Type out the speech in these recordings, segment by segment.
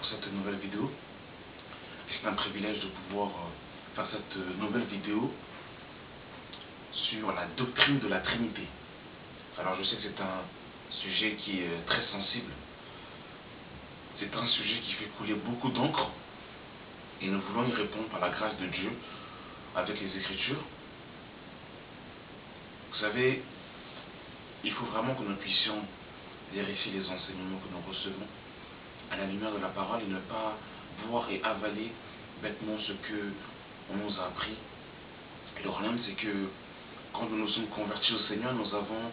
cette nouvelle vidéo. C'est un privilège de pouvoir faire cette nouvelle vidéo sur la doctrine de la Trinité. Alors je sais que c'est un sujet qui est très sensible. C'est un sujet qui fait couler beaucoup d'encre et nous voulons y répondre par la grâce de Dieu avec les Écritures. Vous savez, il faut vraiment que nous puissions vérifier les enseignements que nous recevons à la lumière de la parole et ne pas voir et avaler bêtement ce que on nous a appris. Et le problème, c'est que quand nous nous sommes convertis au Seigneur, nous avons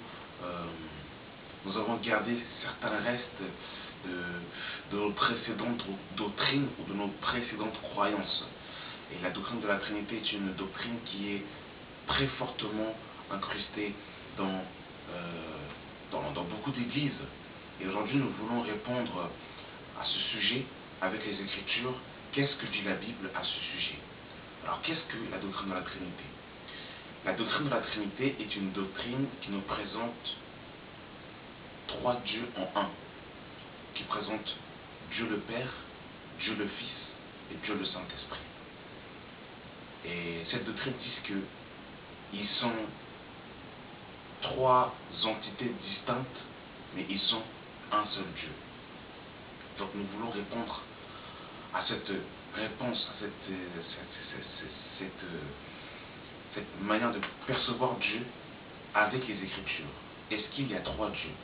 gardé certains restes de nos précédentes doctrines ou de nos précédentes croyances. Et la doctrine de la Trinité est une doctrine qui est très fortement incrustée dans beaucoup d'églises. Et aujourd'hui, nous voulons répondre à ce sujet avec les Écritures. Qu'est-ce que dit la Bible à ce sujet? Alors, qu'est-ce que la doctrine de la Trinité? La doctrine de la Trinité est une doctrine qui nous présente trois dieux en un, qui présente Dieu le Père, Dieu le Fils et Dieu le Saint-Esprit. Et cette doctrine dit qu'ils sont trois entités distinctes, mais ils sont un seul Dieu. Donc nous voulons répondre à cette réponse, à cette manière de percevoir Dieu avec les Écritures. Est-ce qu'il y a trois dieux?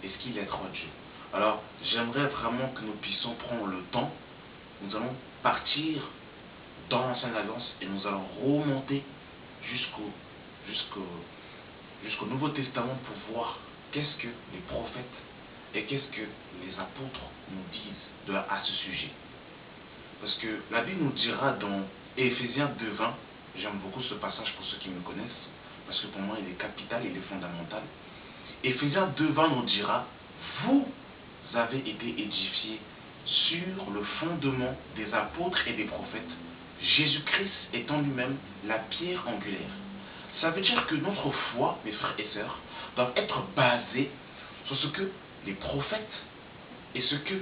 Est-ce qu'il y a trois dieux? Alors, j'aimerais vraiment que nous puissions prendre le temps. Nous allons partir dans l'Ancienne Alliance et nous allons remonter jusqu'au Nouveau Testament pour voir qu'est-ce que les prophètes et qu'est-ce que les apôtres nous disent à ce sujet. Parce que la Bible nous dira dans Éphésiens 2:20, j'aime beaucoup ce passage pour ceux qui me connaissent, parce que pour moi il est capital, il est fondamental. Éphésiens 2:20 nous dira, vous avez été édifiés sur le fondement des apôtres et des prophètes, Jésus-Christ étant lui-même la pierre angulaire. Ça veut dire que notre foi, mes frères et sœurs, doit être basée sur ce que les prophètes et ce que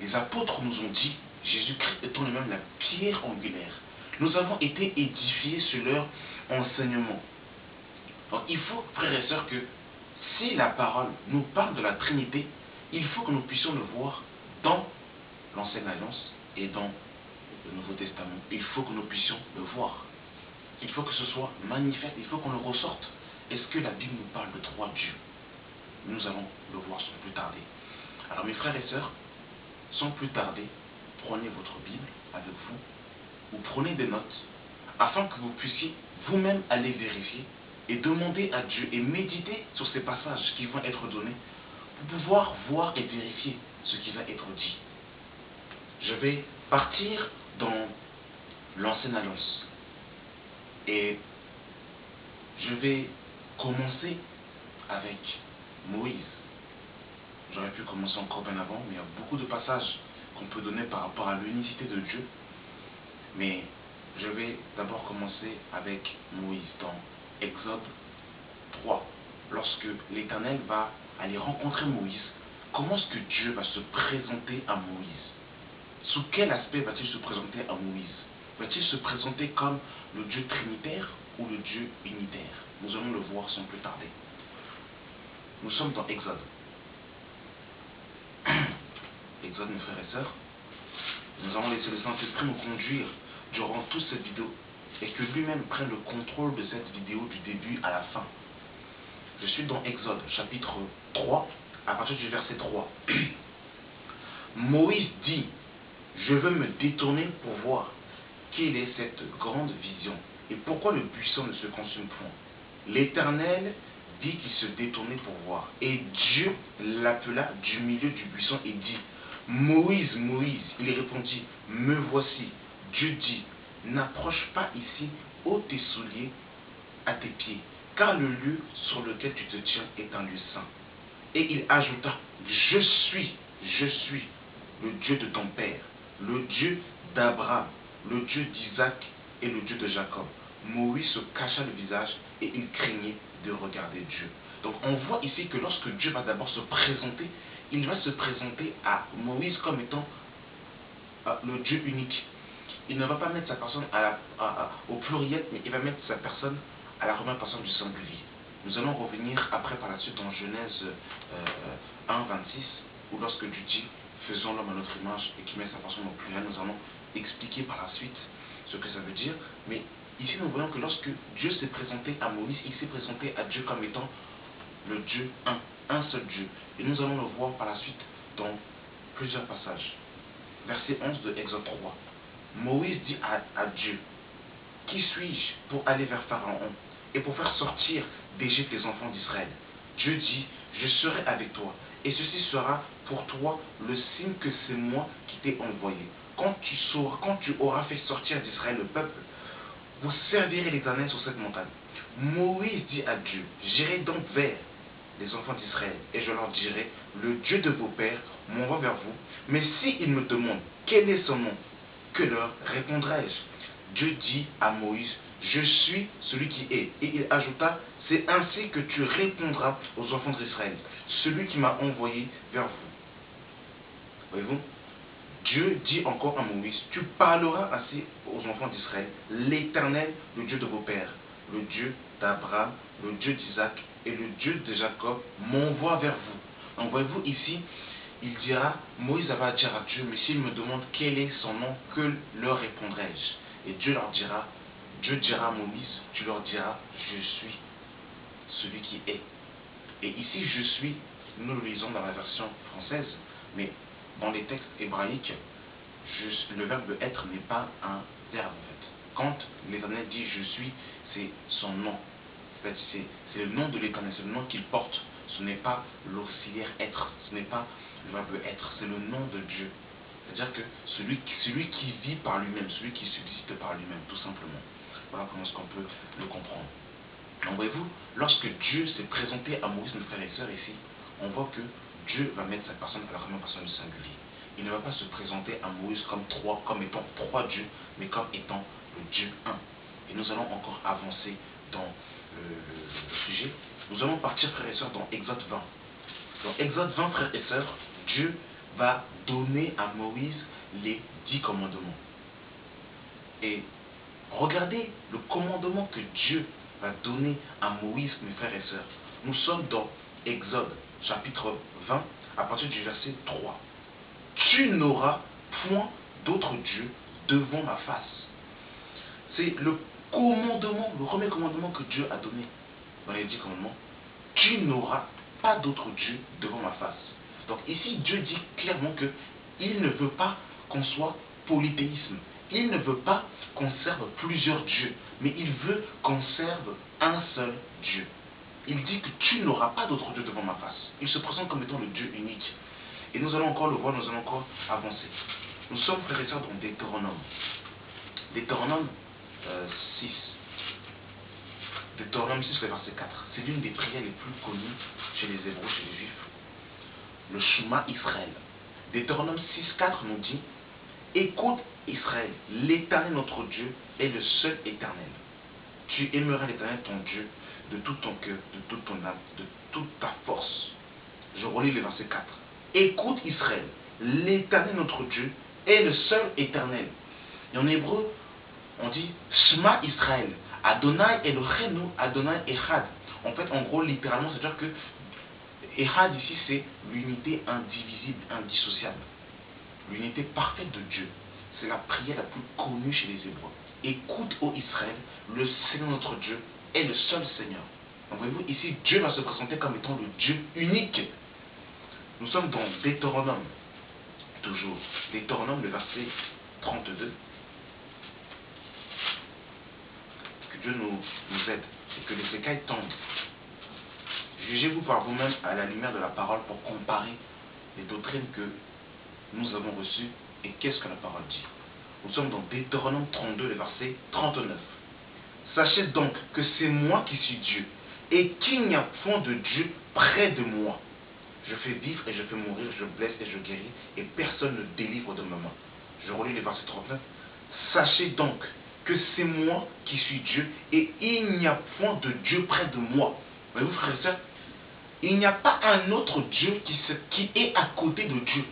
les apôtres nous ont dit, Jésus-Christ étant lui-même la pierre angulaire. Nous avons été édifiés sur leur enseignement. Donc il faut, frères et sœurs, que si la parole nous parle de la Trinité, il faut que nous puissions le voir dans l'Ancienne Alliance et dans le Nouveau Testament. Il faut que nous puissions le voir. Il faut que ce soit manifeste, il faut qu'on le ressorte. Est-ce que la Bible nous parle de trois dieux? Nous allons le voir sans plus tarder. Alors mes frères et sœurs, sans plus tarder, prenez votre Bible avec vous, ou prenez des notes, afin que vous puissiez vous-même aller vérifier et demander à Dieu et méditer sur ces passages qui vont être donnés pour pouvoir voir et vérifier ce qui va être dit. Je vais partir dans l'Ancienne Alliance et je vais commencer avec Moïse. J'aurais pu commencer encore bien avant, mais il y a beaucoup de passages qu'on peut donner par rapport à l'unicité de Dieu. Mais je vais d'abord commencer avec Moïse dans Exode 3. Lorsque l'Éternel va aller rencontrer Moïse, comment est-ce que Dieu va se présenter à Moïse? Sous quel aspect va-t-il se présenter à Moïse? Va-t-il se présenter comme le Dieu trinitaire ou le Dieu unitaire? Nous allons le voir sans plus tarder. Nous sommes dans Exode. Exode, mes frères et sœurs. Nous allons laisser le Saint-Esprit nous conduire durant toute cette vidéo et que lui-même prenne le contrôle de cette vidéo du début à la fin. Je suis dans Exode, chapitre 3, à partir du verset 3. Moïse dit, je veux me détourner pour voir quelle est cette grande vision et pourquoi le buisson ne se consume point. L'Éternel dit qu'il se détournait pour voir. Et Dieu l'appela du milieu du buisson et dit, Moïse, Moïse. Il répondit, me voici. Dieu dit, n'approche pas ici, ôte tes souliers à tes pieds, car le lieu sur lequel tu te tiens est un lieu saint. Et il ajouta, je suis le Dieu de ton père, le Dieu d'Abraham, le Dieu d'Isaac et le Dieu de Jacob. Moïse se cacha le visage et il craignait de regarder Dieu. Donc on voit ici que lorsque Dieu va d'abord se présenter, il va se présenter à Moïse comme étant le Dieu unique. Il ne va pas mettre sa personne au pluriel, mais il va mettre sa personne à la première personne du singulier. Nous allons revenir après par la suite dans Genèse 1, 26, où lorsque Dieu dit faisons l'homme à notre image et qui met sa personne au pluriel, nous allons expliquer par la suite ce que ça veut dire. Mais ici nous voyons que lorsque Dieu s'est présenté à Moïse, il s'est présenté à Dieu comme étant le Dieu un seul Dieu. Et nous allons le voir par la suite dans plusieurs passages. Verset 11 de Exode 3. Moïse dit à Dieu, qui suis-je pour aller vers Pharaon et pour faire sortir d'Égypte les enfants d'Israël? Dieu dit, je serai avec toi, et ceci sera pour toi le signe que c'est moi qui t'ai envoyé. Quand tu auras fait sortir d'Israël le peuple, vous servirez l'Éternel sur cette montagne. Moïse dit à Dieu, j'irai donc vers les enfants d'Israël, et je leur dirai, le Dieu de vos pères m'envoie vers vous, mais s'ils me demandent quel est son nom, que leur répondrai-je? Dieu dit à Moïse, je suis celui qui est. Et il ajouta, c'est ainsi que tu répondras aux enfants d'Israël, celui qui m'a envoyé vers vous. Voyez-vous? Dieu dit encore à Moïse, tu parleras ainsi aux enfants d'Israël, l'Éternel, le Dieu de vos pères, le Dieu d'Abraham, le Dieu d'Isaac et le Dieu de Jacob m'envoie vers vous. Donc voyez-vous ici, il dira, Moïse va dire à Dieu, mais s'il me demande quel est son nom, que leur répondrai-je? Et Dieu dira à Moïse, tu leur diras, je suis celui qui est. Et ici, je suis, nous le lisons dans la version française, mais dans les textes hébraïques, le verbe être n'est pas un verbe en fait. Quand l'Éternel dit je suis, c'est son nom. En fait, c'est le nom de l'Éternel, c'est le nom qu'il porte. Ce n'est pas l'auxiliaire être, ce n'est pas le verbe être, c'est le nom de Dieu. C'est-à-dire que celui qui vit par lui-même, celui qui subsiste par lui-même, tout simplement. Voilà comment est-ce qu'on peut le comprendre. Donc voyez-vous, lorsque Dieu s'est présenté à Moïse, mes frères et sœurs ici, on voit que Dieu va mettre sa personne à la première personne du singulier. Il ne va pas se présenter à Moïse comme étant trois dieux, mais comme étant le Dieu un. Et nous allons encore avancer dans le sujet. Nous allons partir, frères et sœurs, dans Exode 20. Dans Exode 20, frères et sœurs, Dieu va donner à Moïse les 10 commandements. Et regardez le commandement que Dieu va donner à Moïse, mes frères et sœurs. Nous sommes dans Exode chapitre 20, à partir du verset 3. Tu n'auras point d'autre Dieu devant ma face. C'est le commandement, le premier commandement que Dieu a donné dans les 10 commandements. Tu n'auras pas d'autre Dieu devant ma face. Donc ici, Dieu dit clairement qu'il ne veut pas qu'on soit polythéisme. Il ne veut pas qu'on serve plusieurs dieux, mais il veut qu'on serve un seul Dieu. Il dit que tu n'auras pas d'autre Dieu devant ma face. Il se présente comme étant le Dieu unique. Et nous allons encore le voir, nous allons encore avancer. Nous sommes, frères et sœurs, dans Deutéronome. Deutéronome 6. Deutéronome 6, le verset 4. C'est l'une des prières les plus connues chez les Hébreux, chez les Juifs. Le Shema Israël. Deutéronome 6, 4 nous dit, écoute Israël, l'Éternel notre Dieu est le seul éternel. Tu aimeras l'Éternel ton Dieu de tout ton cœur, de toute ton âme, de toute ta force. Je relis le verset 4. Écoute Israël, l'Éternel notre Dieu est le seul éternel. Et en hébreu, on dit Shema Israël, Adonai Eloheinu, Adonai Echad. En fait, en gros, littéralement, c'est-à-dire que Echad ici, c'est l'unité indivisible, indissociable. L'unité parfaite de Dieu. C'est la prière la plus connue chez les Hébreux. Écoute, ô Israël, le Seigneur notre Dieu est le seul Seigneur. Donc voyez-vous, ici, Dieu va se présenter comme étant le Dieu unique. Nous sommes dans Deutéronome, toujours. Deutéronome, le verset 32. Que Dieu nous aide et que les écailles tombent. Jugez-vous par vous-même à la lumière de la parole pour comparer les doctrines que nous avons reçues et qu'est-ce que la parole dit. Nous sommes dans Deutéronome 32, le verset 39. Sachez donc que c'est moi qui suis Dieu et qu'il n'y a point de Dieu près de moi. Je fais vivre et je fais mourir, je blesse et je guéris, et personne ne délivre de ma main. Je relis le verset 39. Sachez donc que c'est moi qui suis Dieu, et il n'y a point de Dieu près de moi. Voyez-vous, frères et sœurs, Il n'y a pas un autre Dieu qui est à côté de Dieu.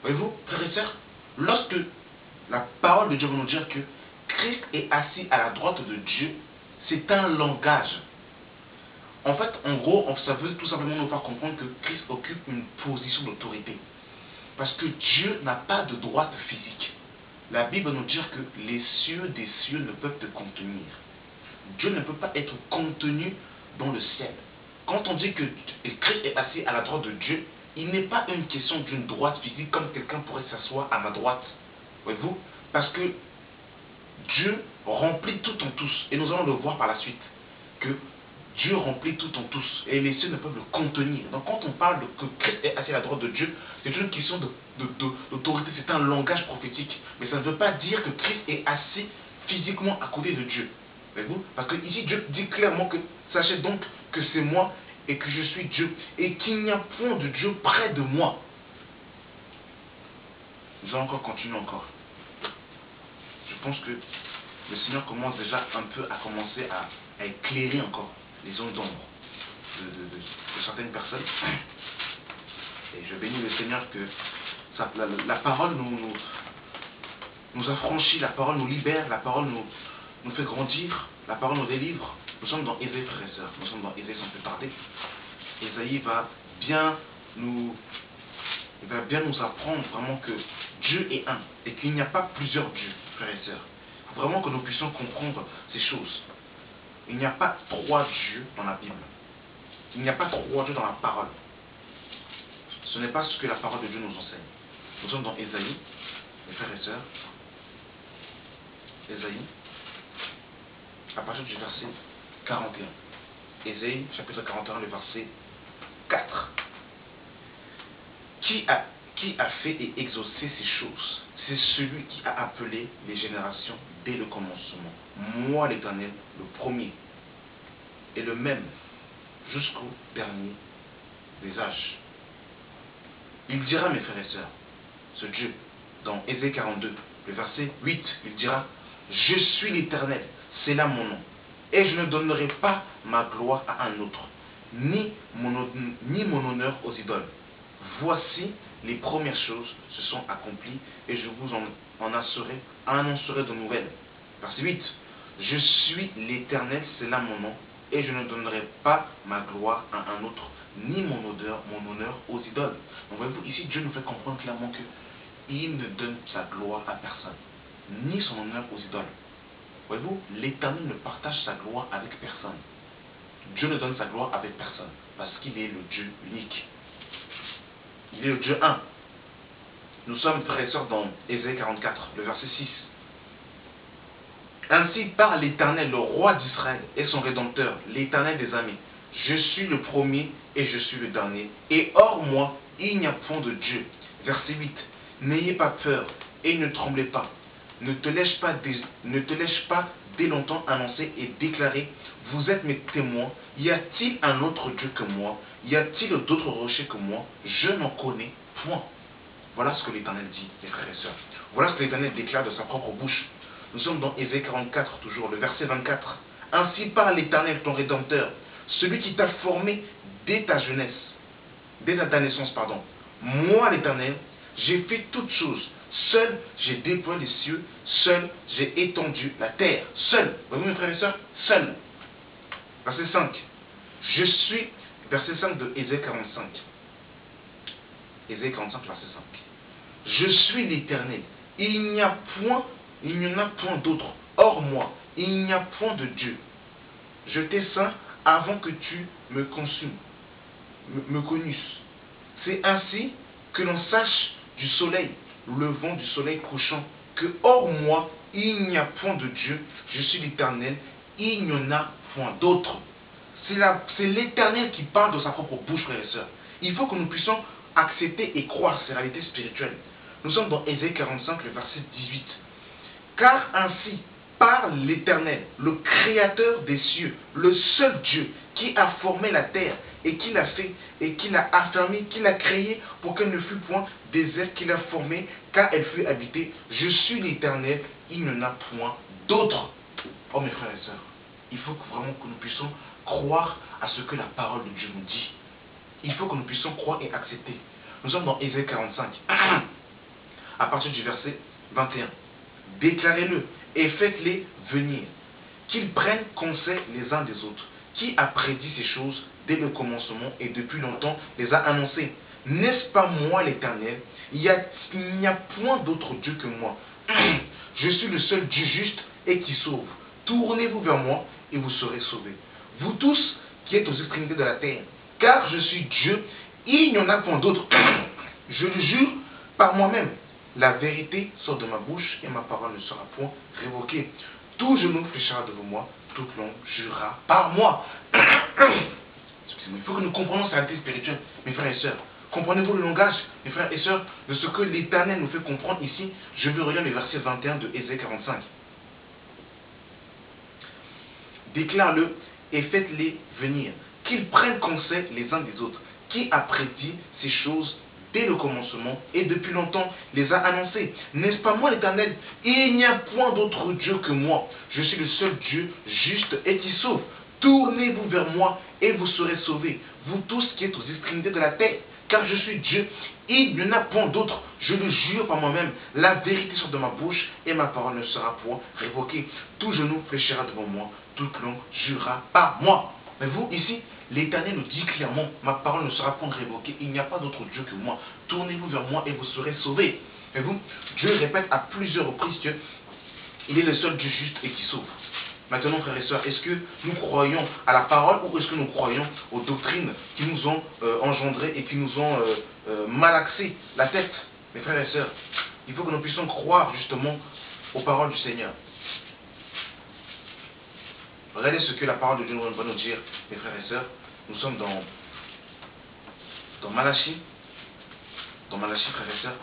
Voyez-vous, frères et sœurs, lorsque la parole de Dieu va nous dire que Christ est assis à la droite de Dieu, c'est un langage. En fait, en gros, ça veut tout simplement nous faire comprendre que Christ occupe une position d'autorité. Parce que Dieu n'a pas de droite physique. La Bible va nous dire que les cieux des cieux ne peuvent te contenir. Dieu ne peut pas être contenu dans le ciel. Quand on dit que Christ est assis à la droite de Dieu, il n'est pas une question d'une droite physique comme quelqu'un pourrait s'asseoir à ma droite. Voyez-vous? Parce que Dieu remplit tout en tous. Et nous allons le voir par la suite. Que Dieu remplit tout en tous. Et les cieux ne peuvent le contenir. Donc quand on parle que Christ est assis à la droite de Dieu, c'est une question d'autorité. C'est un langage prophétique. Mais ça ne veut pas dire que Christ est assis physiquement à côté de Dieu. Voyez-vous? Parce que ici Dieu dit clairement que sachez donc que c'est moi et que je suis Dieu. Et qu'il n'y a point de Dieu près de moi. Nous allons encore continuer encore. Je pense que le Seigneur commence déjà un peu à commencer à éclairer encore les zones d'ombre de certaines personnes. Et je bénis le Seigneur que la parole nous affranchit, la parole nous libère, la parole nous fait grandir, la parole nous délivre. Nous sommes dans Ésaïe, frères et sœurs, nous sommes dans Ésaïe sans plus tarder. Ésaïe va bien nous apprendre vraiment que Dieu est un et qu'il n'y a pas plusieurs dieux, frères et sœurs. Il faut vraiment que nous puissions comprendre ces choses. Il n'y a pas trois dieux dans la Bible. Il n'y a pas trois dieux dans la parole. Ce n'est pas ce que la parole de Dieu nous enseigne. Nous sommes dans Ésaïe, mes frères et sœurs. Ésaïe, à partir du verset 41. Ésaïe, chapitre 41, le verset 4. Qui a fait et exaucé ces choses? C'est celui qui a appelé les générations dès le commencement. Moi, l'Éternel, le premier, et le même jusqu'au dernier des âges. Il dira, mes frères et sœurs, ce Dieu, dans Ésaïe 42, le verset 8, il dira, je suis l'Éternel, c'est là mon nom, et je ne donnerai pas ma gloire à un autre, ni mon honneur aux idoles. Voici les premières choses se sont accomplies et je vous en annoncerai de nouvelles. Verset 8. Je suis l'Éternel, c'est là mon nom, et je ne donnerai pas ma gloire à un autre, ni mon honneur aux idoles. Donc voyez-vous, ici Dieu nous fait comprendre clairement qu'il ne donne sa gloire à personne, ni son honneur aux idoles. Voyez-vous, l'Éternel ne partage sa gloire avec personne. Dieu ne donne sa gloire avec personne, parce qu'il est le Dieu unique. Il est le Dieu 1. Nous sommes frères et sœurs dans Ésaïe 44, le verset 6. Ainsi parle l'Éternel, le roi d'Israël et son Rédempteur, l'Éternel des armées. Je suis le premier et je suis le dernier, et hors moi, il n'y a point de Dieu. Verset 8. N'ayez pas peur et ne tremblez pas. Ne te laisse pas dès longtemps annoncer et déclarer, vous êtes mes témoins, y a-t-il un autre Dieu que moi? Y a-t-il d'autres rochers que moi? Je n'en connais point. Voilà ce que l'Éternel dit, mes frères et sœurs. Voilà ce que l'Éternel déclare de sa propre bouche. Nous sommes dans Ésaïe 44, toujours, le verset 24. Ainsi parle l'Éternel, ton Rédempteur, celui qui t'a formé dès ta jeunesse, dès ta naissance, pardon. Moi, l'Éternel, j'ai fait toutes choses. Seul, j'ai déployé les cieux. Seul, j'ai étendu la terre. Seul. Voyez-vous, mes frères et sœurs? Seul. Verset 5. Je suis, verset 5 de Ésaïe 45. Ésaïe 45, verset 5. Je suis l'Éternel. Il n'y en a point d'autre. Hors moi, il n'y a point de Dieu. Je t'ai saint avant que tu me connusses. C'est ainsi que l'on sache du soleil, levant du soleil couchant, que hors moi, il n'y a point de Dieu. Je suis l'Éternel, il n'y en a point d'autre. C'est l'Éternel qui parle de sa propre bouche, frères et sœurs. Il faut que nous puissions accepter et croire ces réalités spirituelles. Nous sommes dans Ésaïe 45, le verset 18. Car ainsi parle l'Éternel, le Créateur des cieux, le seul Dieu qui a formé la terre et qui l'a fait et qui l'a affermi, qui l'a créée pour qu'elle ne fût point déserte, qu'il a formée car elle fut habitée. Je suis l'Éternel, il n'y en a point d'autre. Oh mes frères et sœurs, il faut vraiment que nous puissions croire à ce que la parole de Dieu nous dit. il faut que nous puissions croire et accepter. Nous sommes dans Ésaïe 45, à partir du verset 21. Déclarez-le et faites-les venir, qu'ils prennent conseil les uns des autres. Qui a prédit ces choses dès le commencement et depuis longtemps les a annoncées? N'est-ce pas moi l'Éternel? Il n'y a point d'autre Dieu que moi. Je suis le seul Dieu juste et qui sauve. Tournez-vous vers moi et vous serez sauvés. Vous tous qui êtes aux extrémités de la terre, car je suis Dieu, il n'y en a point d'autre. Je le jure par moi-même. La vérité sort de ma bouche et ma parole ne sera point révoquée. Tout genou fléchira devant moi, toute langue jurera par moi. Excusez-moi, il faut que nous comprenions cette réalité spirituelle, mes frères et sœurs. Comprenez-vous le langage, mes frères et sœurs, de ce que l'Éternel nous fait comprendre ici? Je veux relire le verset 21 de Ésaïe 45. Déclare-le et faites-les venir, qu'ils prennent conseil les uns des autres. Qui a prédit ces choses dès le commencement et depuis longtemps les a annoncées? N'est-ce pas moi l'Éternel? Il n'y a point d'autre Dieu que moi. Je suis le seul Dieu juste et qui sauve. Tournez-vous vers moi et vous serez sauvés, vous tous qui êtes aux extrémités de la terre, car je suis Dieu, il n'y en a point d'autre, je le jure par moi-même, la vérité sort de ma bouche et ma parole ne sera point révoquée. Tout genou fléchira devant moi, toute langue jurera par moi. Mais vous, ici, l'Éternel nous dit clairement, ma parole ne sera point révoquée, il n'y a pas d'autre Dieu que moi. Tournez-vous vers moi et vous serez sauvés. Mais vous, Dieu répète à plusieurs reprises qu'il est le seul Dieu juste et qui sauve. Maintenant, frères et sœurs, est-ce que nous croyons à la parole ou est-ce que nous croyons aux doctrines qui nous ont engendrés et qui nous ont malaxé la tête? Mes frères et sœurs, il faut que nous puissions croire justement aux paroles du Seigneur. Regardez ce que la parole de Dieu va nous dire, mes frères et sœurs. Nous sommes dans Malachie. Dans Malachie, frères et sœurs.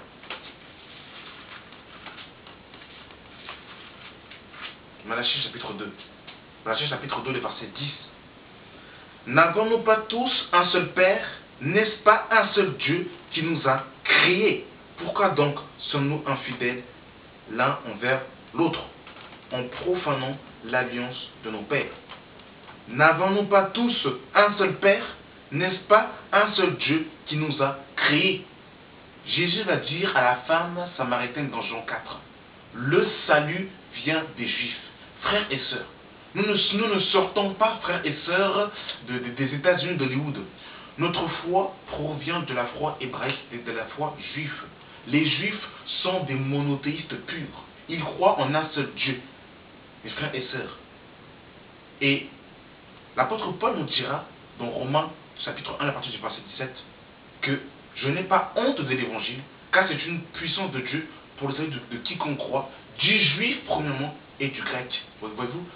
Malachie chapitre 2. Malachie chapitre 2, le verset 10. N'avons-nous pas tous un seul Père? N'est-ce pas un seul Dieu qui nous a créés? Pourquoi donc sommes-nous infidèles l'un envers l'autre, en profanant l'alliance de nos pères? N'avons-nous pas tous un seul Père? N'est-ce pas un seul Dieu qui nous a créés? Jésus va dire à la femme samaritaine dans Jean 4, le salut vient des Juifs. Frères et sœurs, nous ne sortons pas, frères et sœurs, des États-Unis d'Hollywood. Notre foi provient de la foi hébraïque et de la foi juive. Les Juifs sont des monothéistes purs. Ils croient en un seul Dieu, mes frères et sœurs. Et l'apôtre Paul nous dira, dans Romains chapitre 1, à partir du verset 17, que je n'ai pas honte de l'évangile, car c'est une puissance de Dieu pour le salut de quiconque croit, du juif premièrement et du grec. Voyez-vous,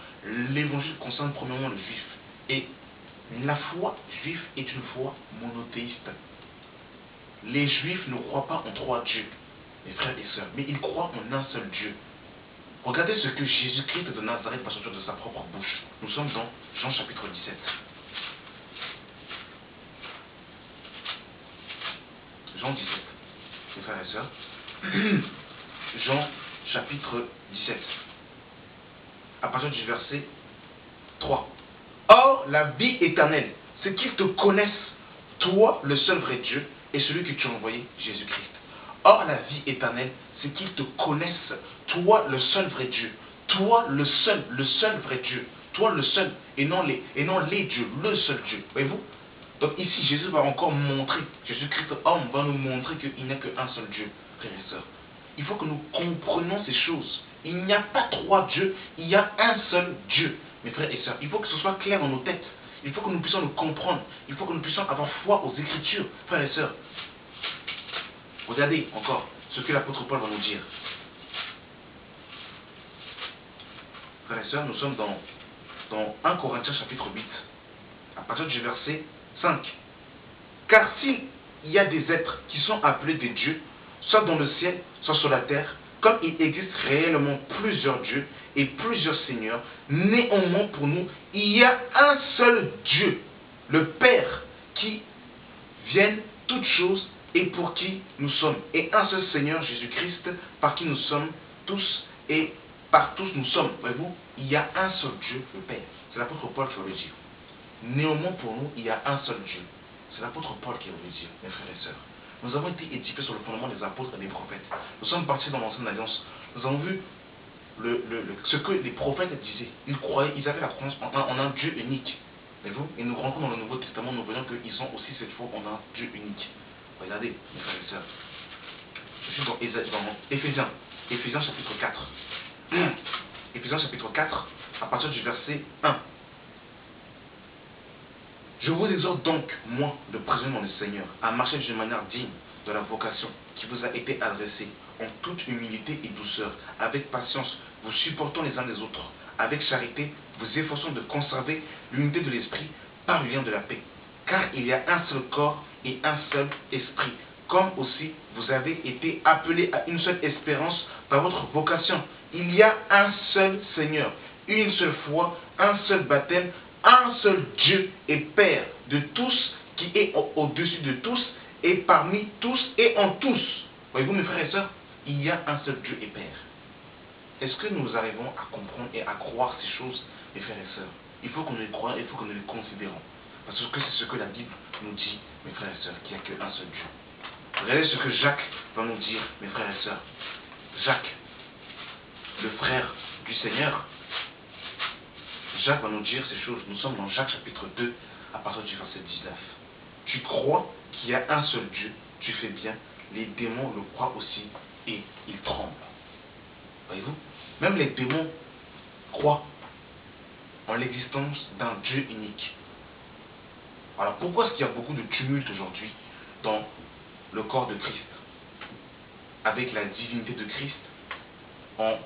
l'évangile concerne premièrement le juif. Et la foi juive est une foi monothéiste. Les juifs ne croient pas en trois dieux, mes frères et sœurs, mais ils croient en un seul Dieu. Regardez ce que Jésus-Christ de Nazareth va sortir de sa propre bouche. Nous sommes dans Jean chapitre 17. Jean 17, mes frères et sœurs. Jean chapitre 17. À partir du verset 3. Or, la vie éternelle, c'est qu'ils te connaissent, toi, le seul vrai Dieu, et celui que tu as envoyé, Jésus-Christ. Or, la vie éternelle, c'est qu'ils te connaissent, toi, le seul vrai Dieu. Toi, le seul vrai Dieu. Toi, le seul, et non les dieux, le seul Dieu. Voyez-vous? Donc ici, Jésus va encore montrer, Jésus-Christ homme va nous montrer qu'il n'y a qu'un seul Dieu, frères et sœurs. Il faut que nous comprenions ces choses. Il n'y a pas trois dieux, il y a un seul Dieu, mes frères et sœurs. Il faut que ce soit clair dans nos têtes. Il faut que nous puissions le comprendre. Il faut que nous puissions avoir foi aux Écritures, frères et sœurs. Regardez encore ce que l'apôtre Paul va nous dire. Frères et sœurs, nous sommes dans 1 Corinthiens chapitre 8, à partir du verset 5. Car s'il y a des êtres qui sont appelés des dieux, soit dans le ciel, soit sur la terre, comme il existe réellement plusieurs dieux et plusieurs seigneurs, néanmoins pour nous, il y a un seul Dieu, le Père, qui vienne toutes choses et pour qui nous sommes, et un seul Seigneur Jésus-Christ, par qui nous sommes tous et par tous nous sommes. Voyez-vous, il y a un seul Dieu, le Père. C'est l'apôtre Paul qui va le dire. Néanmoins pour nous, il y a un seul Dieu. C'est l'apôtre Paul qui est venu dire, mes frères et sœurs. Nous avons été édifiés sur le fondement des apôtres et des prophètes. Nous sommes partis dans l'ancienne alliance. Nous avons vu ce que les prophètes disaient. Ils croyaient, ils avaient la croyance en un Dieu unique. Voyez-vous? Et nous rentrons dans le Nouveau Testament, nous voyons qu'ils ont aussi cette foi en un Dieu unique. Regardez, mes frères et sœurs. Je suis dans Éphésiens. Éphésiens chapitre 4. Éphésiens chapitre 4, à partir du verset 1. Je vous exhorte donc, moi, le prisonnier dans le Seigneur, à marcher d'une manière digne de la vocation qui vous a été adressée, en toute humilité et douceur, avec patience, vous supportant les uns les autres, avec charité, vous efforçant de conserver l'unité de l'esprit par le lien de la paix. Car il y a un seul corps et un seul esprit, comme aussi vous avez été appelés à une seule espérance par votre vocation. Il y a un seul Seigneur, une seule foi, un seul baptême, un seul Dieu et Père de tous, qui est au-dessus de tous, et parmi tous et en tous. Voyez-vous, mes frères et sœurs, il y a un seul Dieu et Père. Est-ce que nous arrivons à comprendre et à croire ces choses, mes frères et sœurs? Il faut qu'on les croie, il faut qu'on les considérons. Parce que c'est ce que la Bible nous dit, mes frères et sœurs, qu'il n'y a qu'un seul Dieu. Regardez ce que Jacques va nous dire, mes frères et sœurs. Jacques, le frère du Seigneur, Jacques va nous dire ces choses. Nous sommes dans Jacques chapitre 2, à partir du verset 19. Tu crois qu'il y a un seul Dieu, tu fais bien, les démons le croient aussi et ils tremblent. Voyez-vous? Même les démons croient en l'existence d'un Dieu unique. Alors pourquoi est-ce qu'il y a beaucoup de tumulte aujourd'hui dans le corps de Christ, avec la divinité de Christ, en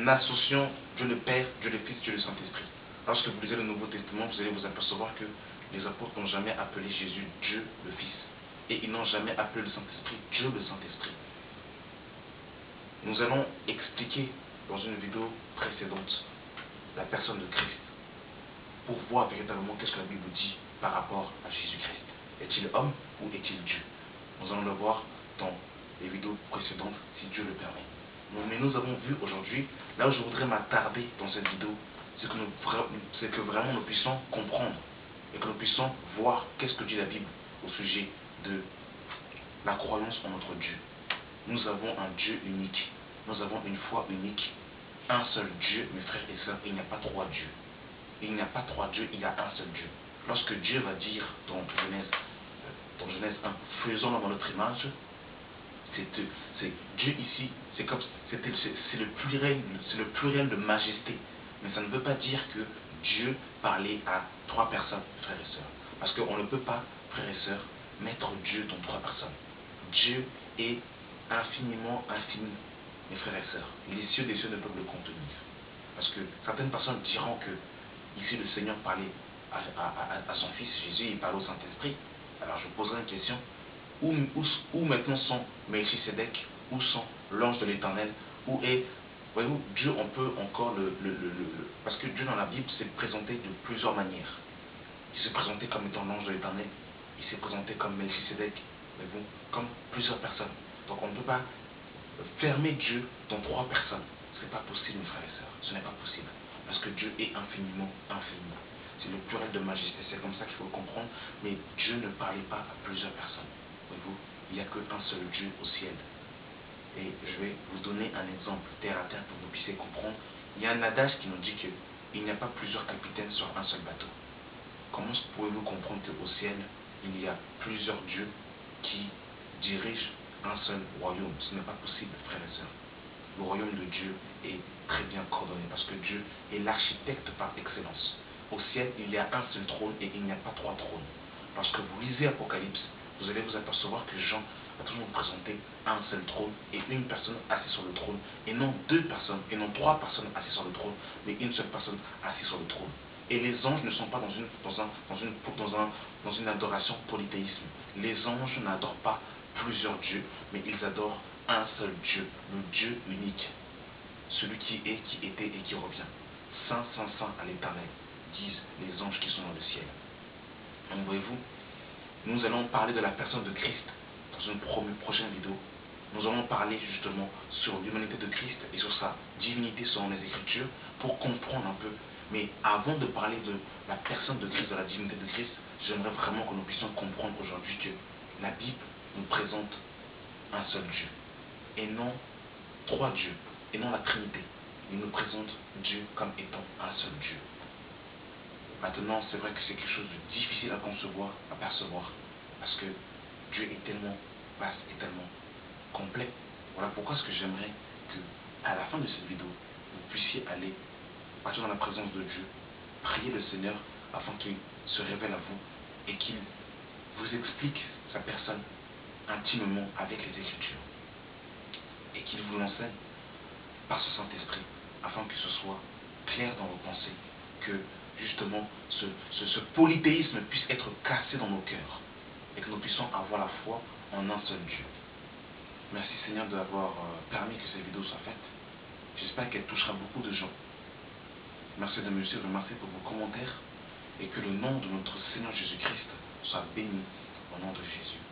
associant Dieu le Père, Dieu le Fils, Dieu le Saint-Esprit? Lorsque vous lisez le Nouveau Testament, vous allez vous apercevoir que les apôtres n'ont jamais appelé Jésus Dieu le Fils. Et ils n'ont jamais appelé le Saint-Esprit Dieu le Saint-Esprit. Nous allons expliquer dans une vidéo précédente la personne de Christ, pour voir véritablement qu'est-ce que la Bible dit par rapport à Jésus-Christ. Est-il homme ou est-il Dieu? Nous allons le voir dans les vidéos précédentes, si Dieu le permet. Mais nous avons vu aujourd'hui, là où je voudrais m'attarder dans cette vidéo, c'est que vraiment nous puissions comprendre et que nous puissions voir qu'est-ce que dit la Bible au sujet de la croyance en notre Dieu. Nous avons un Dieu unique, nous avons une foi unique, un seul Dieu, mes frères et sœurs, il n'y a pas trois dieux. Il n'y a pas trois dieux, il y a un seul Dieu. Lorsque Dieu va dire dans Genèse 1, faisons-le dans notre image, c'est Dieu ici, c'est le pluriel de majesté. Mais ça ne veut pas dire que Dieu parlait à trois personnes, frères et sœurs. Parce qu'on ne peut pas, frères et sœurs, mettre Dieu dans trois personnes. Dieu est infiniment infini, mes frères et sœurs. Les cieux des cieux ne peuvent le contenir. Parce que certaines personnes diront que ici le Seigneur parlait à son Fils Jésus, il parlait au Saint-Esprit. Alors je poserai une question. Où maintenant sont Melchisédek? Où sont l'ange de l'Éternel? Où est... Voyez-vous, Dieu, on peut encore parce que Dieu dans la Bible s'est présenté de plusieurs manières. Il s'est présenté comme étant l'ange de l'Éternel. Il s'est présenté comme Melchisédek. Voyez-vous, comme plusieurs personnes. Donc on ne peut pas fermer Dieu dans trois personnes. Ce n'est pas possible, mes frères et sœurs. Ce n'est pas possible. Parce que Dieu est infiniment, infiniment. C'est le pluriel de majesté. C'est comme ça qu'il faut le comprendre. Mais Dieu ne parlait pas à plusieurs personnes. Voyez-vous, il n'y a qu'un seul Dieu au ciel. Et je vais vous donner un exemple terre à terre pour que vous puissiez comprendre. Il y a un adage qui nous dit qu'il n'y a pas plusieurs capitaines sur un seul bateau. Comment pouvez-vous comprendre qu'au ciel, il y a plusieurs dieux qui dirigent un seul royaume? Ce n'est pas possible, frères et sœurs. Le royaume de Dieu est très bien coordonné parce que Dieu est l'architecte par excellence. Au ciel, il y a un seul trône et il n'y a pas trois trônes. Lorsque vous lisez Apocalypse, vous allez vous apercevoir que Jean a toujours présenté un seul trône et une personne assise sur le trône, et non deux personnes, et non trois personnes assises sur le trône, mais une seule personne assise sur le trône. Et les anges ne sont pas dans une adoration polythéisme. Les anges n'adorent pas plusieurs dieux, mais ils adorent un seul Dieu, le Dieu unique, celui qui est, qui était et qui revient. Saint, Saint, Saint à l'Éternel, disent les anges qui sont dans le ciel. Donc voyez-vous, nous allons parler de la personne de Christ dans une prochaine vidéo. Nous allons parler justement sur l'humanité de Christ et sur sa divinité selon les Écritures pour comprendre un peu. Mais avant de parler de la personne de Christ, de la divinité de Christ, j'aimerais vraiment que nous puissions comprendre aujourd'hui que la Bible nous présente un seul Dieu, et non trois dieux, et non la Trinité. Il nous présente Dieu comme étant un seul Dieu. Maintenant, c'est vrai que c'est quelque chose de difficile à concevoir, à percevoir, parce que Dieu est tellement vaste et tellement complet. Voilà pourquoi ce que j'aimerais que, à la fin de cette vidéo, vous puissiez aller partir dans la présence de Dieu, prier le Seigneur afin qu'il se révèle à vous et qu'il vous explique sa personne intimement avec les Écritures et qu'il vous l'enseigne par ce Saint-Esprit afin que ce soit clair dans vos pensées, que justement ce polythéisme puisse être cassé dans nos cœurs et que nous puissions avoir la foi en un seul Dieu. Merci Seigneur d'avoir permis que cette vidéo soit faite. J'espère qu'elle touchera beaucoup de gens. Merci de me suivre, merci pour vos commentaires et que le nom de notre Seigneur Jésus-Christ soit béni au nom de Jésus.